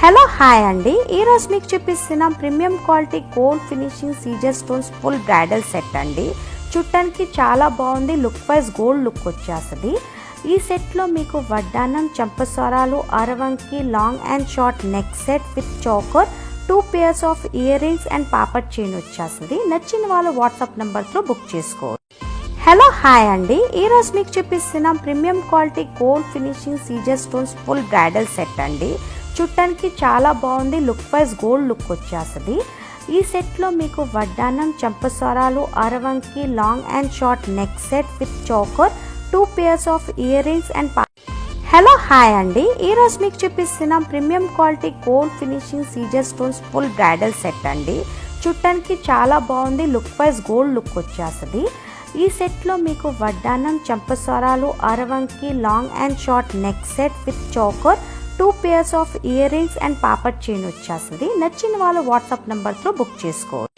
Hello hi అండి, ఈరోజు మీకు చూపిస్తున్నాం premium quality gold finishing Caesar stones full bridal set అండి. చూడటానికి చాలా బాగుంది, లుక్ వైజ్ గోల్డ్ లుక్ వచ్చేస్తుంది. ఈ సెట్లో మీకు వడ్డానం, చంపస్వరాలు, అరవంకి, long and short neck set with choker, 2 pairs of earrings and పాపడ్ చైన్ వచ్చేస్తుంది. నచ్చిన వాళ్ళు వాట్సాప్ నెంబర్తో బుక్ చేసుకోవచ్చు. హలో హాయ్ అండి, ఈరోజు మీకు చూపిస్తున్నాం premium quality gold finishing Caesar stones full bridal set అండి. చూడటానికి చాలా బాగుంది, లుక్ వైజ్ గోల్డ్ లుక్ వచ్చేస్తుంది. ఈ సెట్లో మీకు వడ్డానం, చంపస్వరాలు, అరవంకి, long and short neck set with choker, 2 pairs of earrings and hello hi అండి, ఈరోజు మీకు చూపిస్తున్నాం premium quality gold finishing Caesar stones full bridal set అండి. చూడటానికి చాలా బాగుంది, లుక్ వైజ్ గోల్డ్ లుక్ వచ్చేస్తుంది. ఈ సెట్లో మీకు వడ్డానం, చంపస్వరాలు, అరవంకి, long and short neck set with choker, 2 pairs of earrings and పాపడ్ చైన్ వచ్చేస్తుంది. నచ్చిన వాళ్ళు వాట్సాప్ నెంబర్తో బుక్ చేసుకోవచ్చు.